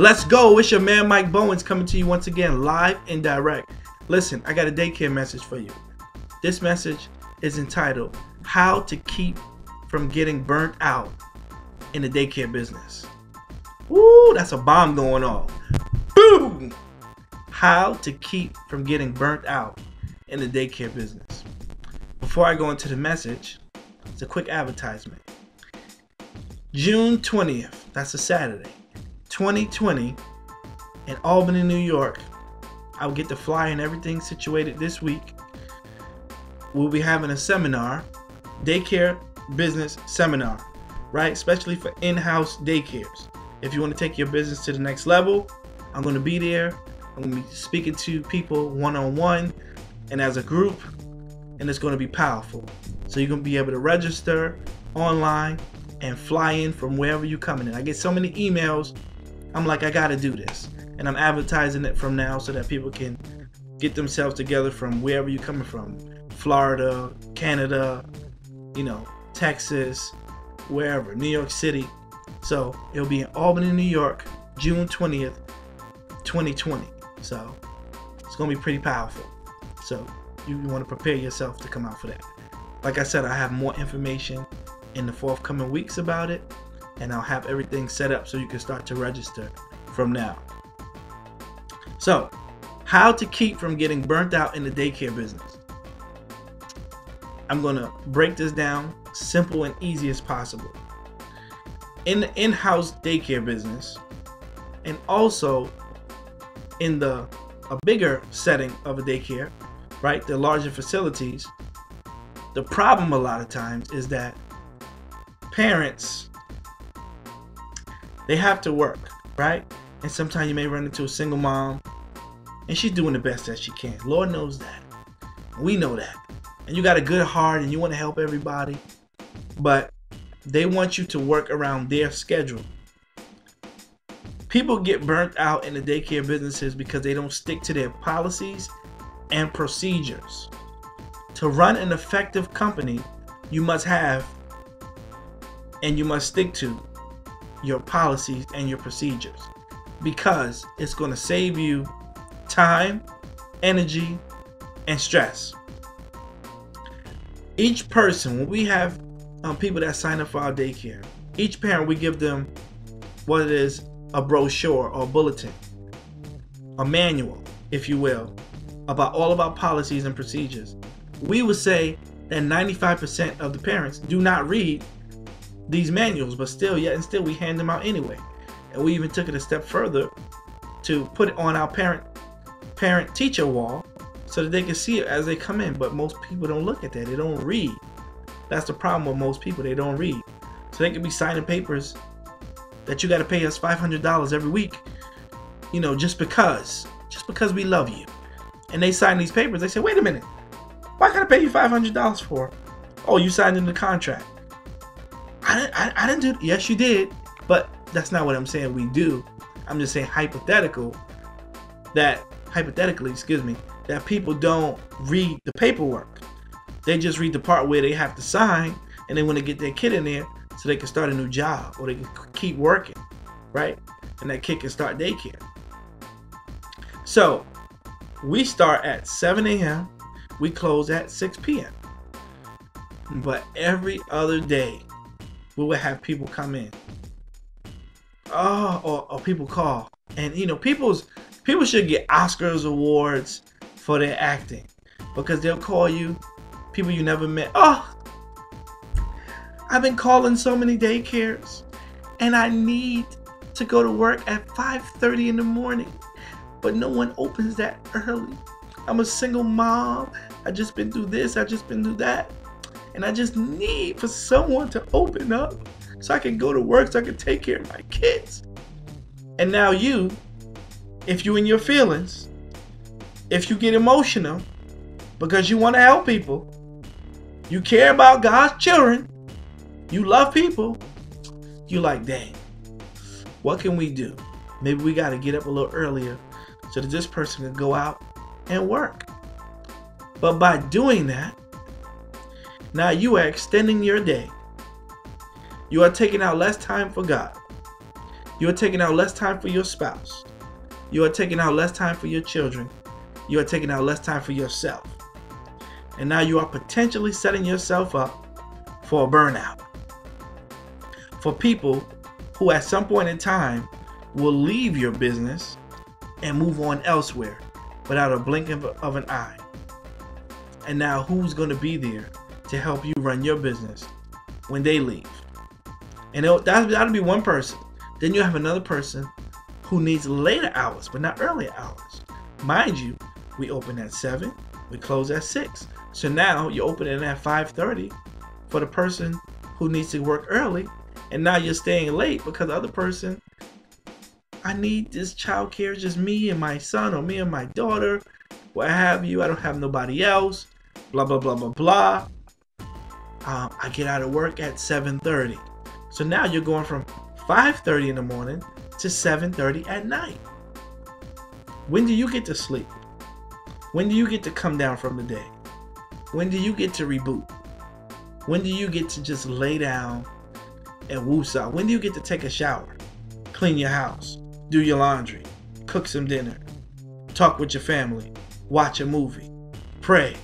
Let's go. It's your man Mike Bowens coming to you once again, live and direct. Listen, I got a daycare message for you. This message is entitled, How to Keep from Getting Burnt Out in the Daycare Business. Woo, that's a bomb going off. Boom! How to keep from getting burnt out in the daycare business. Before I go into the message, it's a quick advertisement. June 20th, that's a Saturday, 2020, in Albany, New York. I'll get the flyer and everything situated this week. We'll be having a seminar, daycare business seminar, right? Especially for in-house daycares. If you want to take your business to the next level, I'm going to be there. I'm going to be speaking to people one-on-one and as a group, and it's going to be powerful. So you're going to be able to register online and fly in from wherever you're coming in. I get so many emails, I'm like, I got to do this. And I'm advertising it from now so that people can get themselves together from wherever you're coming from. Florida, Canada, Texas, wherever, New York City. So it'll be in Albany, New York, June 20th, 2020. So it's going to be pretty powerful. So you want to prepare yourself to come out for that. Like I said, I have more information in the forthcoming weeks about it, and I'll have everything set up so you can start to register from now. So, how to keep from getting burnt out in the daycare business. I'm going to break this down simple and easy as possible. In the in-house daycare business, and also in a bigger setting of a daycare, right, the larger facilities, the problem a lot of times is that parents, they have to work, right? And sometimes you may run into a single mom and she's doing the best that she can. Lord knows that. We know that. And you got a good heart and you want to help everybody, but they want you to work around their schedule. People get burnt out in the daycare businesses because they don't stick to their policies and procedures. To run an effective company, you must have and you must stick to your policies and your procedures, because it's going to save you time, energy, and stress. Each person, when we have people that sign up for our daycare, each parent, we give them what it is, a brochure or a bulletin, a manual, if you will, about all of our policies and procedures. We would say that 95% of the parents do not read these manuals, but still we hand them out anyway. And we even took it a step further to put it on our parent teacher wall so that they can see it as they come in. But most people don't look at that. They don't read. That's the problem with most people. They don't read. So they could be signing papers that you got to pay us $500 every week, just because we love you. And they sign these papers. They say, wait a minute, why can I pay you $500 for? Oh, you signed in the contract. I didn't do it. Yes, you did. But that's not what I'm saying we do. I'm just saying hypothetically, that people don't read the paperwork. They just read the part where they have to sign, and they want to get their kid in there so they can start a new job or they can keep working, right? And that kid can start daycare. So we start at 7 a.m. We close at 6 p.m. But every other day, we will have people come in. Or people call. And people should get Oscars awards for their acting, because they'll call you, people you never met. Oh, I've been calling so many daycares and I need to go to work at 5:30 in the morning, but no one opens that early. I'm a single mom. I just been through this, I just been through that. And I just need for someone to open up so I can go to work, so I can take care of my kids. And now you, if you in your feelings, if you get emotional because you want to help people, you care about God's children, you love people, you like, dang, what can we do? Maybe we got to get up a little earlier so that this person can go out and work. But by doing that, now you are extending your day. You are taking out less time for God. You are taking out less time for your spouse. You are taking out less time for your children. You are taking out less time for yourself. And now you are potentially setting yourself up for a burnout. For people who at some point in time will leave your business and move on elsewhere without a blink of an eye. And now who's going to be there to help you run your business when they leave? And that'll be one person. Then you have another person who needs later hours, but not earlier hours. Mind you, we open at 7, we close at 6. So now you're opening at 5:30 for the person who needs to work early, and now you're staying late because the other person, I need this child care, just me and my son or me and my daughter, what have you. I don't have nobody else, blah, blah, blah, blah, blah. I get out of work at 7:30. So now you're going from 5:30 in the morning to 7:30 at night. When do you get to sleep? When do you get to come down from the day? When do you get to reboot? When do you get to just lay down and woosah? When do you get to take a shower, clean your house, do your laundry, cook some dinner, talk with your family, watch a movie, pray,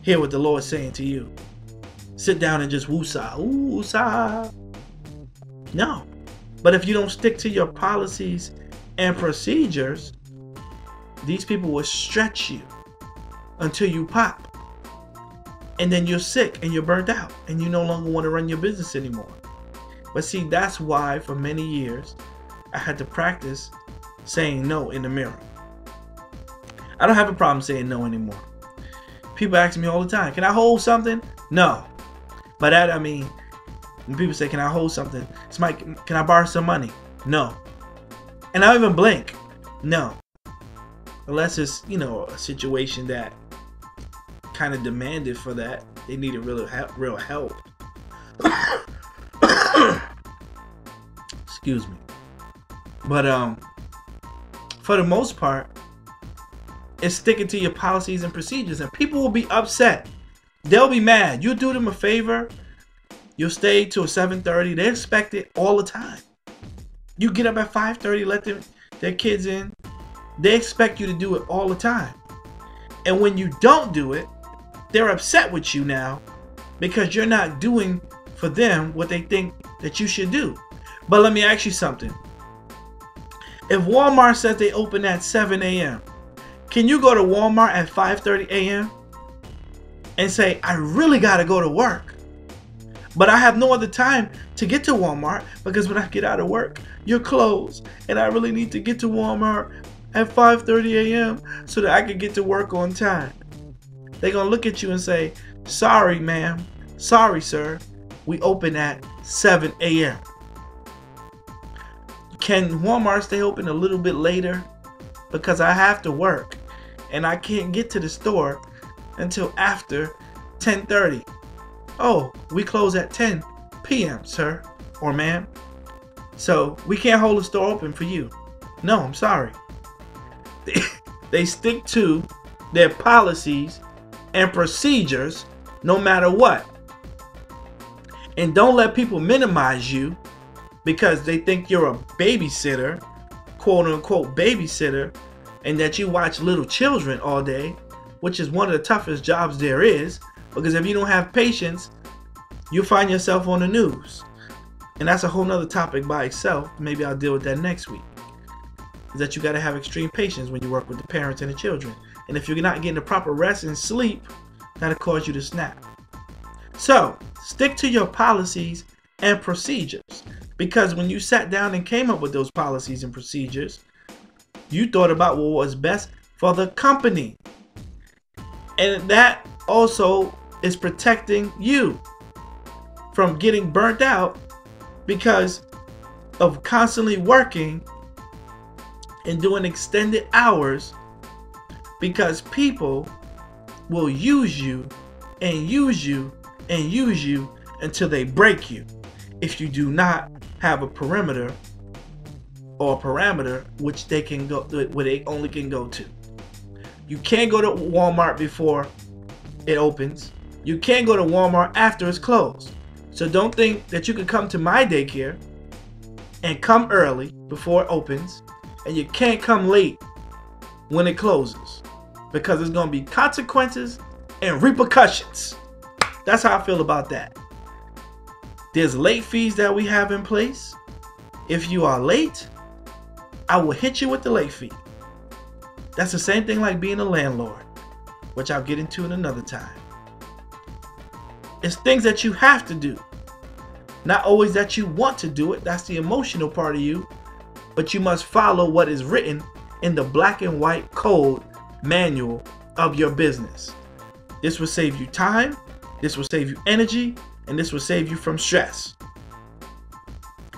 hear what the Lord's saying to you, sit down and just woosah, woosah? No. But if you don't stick to your policies and procedures, these people will stretch you until you pop. And then you're sick and you're burnt out and you no longer want to run your business anymore. But see, that's why for many years I had to practice saying no in the mirror. I don't have a problem saying no anymore. People ask me all the time, can I hold something? No. By that I mean, when people say, can I hold something? It's Mike, can I borrow some money? No. And I don't even blink. No. Unless it's, a situation that kind of demanded for that. They needed real help. Excuse me. But for the most part, it's sticking to your policies and procedures, and people will be upset. They'll be mad. You do them a favor, you'll stay till 7:30. They expect it all the time. You get up at 5:30, let their kids in. They expect you to do it all the time. And when you don't do it, they're upset with you now because you're not doing for them what they think that you should do. But let me ask you something. If Walmart says they open at 7 a.m., can you go to Walmart at 5:30 a.m. and say, I really got to go to work, but I have no other time to get to Walmart because when I get out of work, you're closed, and I really need to get to Walmart at 5:30 a.m. so that I can get to work on time? They're going to look at you and say, sorry, ma'am. Sorry, sir. We open at 7 a.m. Can Walmart stay open a little bit later? Because I have to work and I can't get to the store until after 10:30. Oh, we close at 10 p.m., sir or ma'am. So we can't hold the store open for you. No, I'm sorry. They stick to their policies and procedures no matter what. And don't let people minimize you because they think you're a babysitter, quote unquote babysitter, and that you watch little children all day, which is one of the toughest jobs there is, because if you don't have patience, you'll find yourself on the news. And that's a whole nother topic by itself. Maybe I'll deal with that next week. Is that you got to have extreme patience when you work with the parents and the children. And if you're not getting the proper rest and sleep, that'll cause you to snap. So stick to your policies and procedures, because when you sat down and came up with those policies and procedures, you thought about what was best for the company. And that also is protecting you from getting burnt out because of constantly working and doing extended hours, because people will use you and use you and use you until they break you if you do not have a perimeter or a parameter which they can go, where they only can go to. You can't go to Walmart before it opens. You can't go to Walmart after it's closed. So don't think that you can come to my daycare and come early before it opens, and you can't come late when it closes, because there's going to be consequences and repercussions. That's how I feel about that. There's late fees that we have in place. If you are late, I will hit you with the late fee. That's the same thing like being a landlord, which I'll get into in another time. It's things that you have to do, not always that you want to do it. That's the emotional part of you, but you must follow what is written in the black and white code manual of your business. This will save you time, this will save you energy, and this will save you from stress.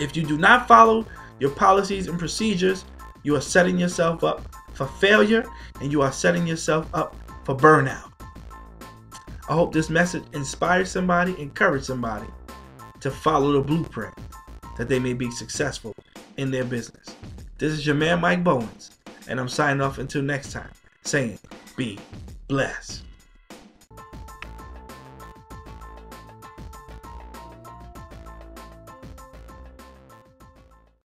If you do not follow your policies and procedures, you are setting yourself up for failure, and you are setting yourself up for burnout. I hope this message inspires somebody, encourage somebody to follow the blueprint that they may be successful in their business. This is your man Mike Bowens, and I'm signing off until next time, saying be blessed.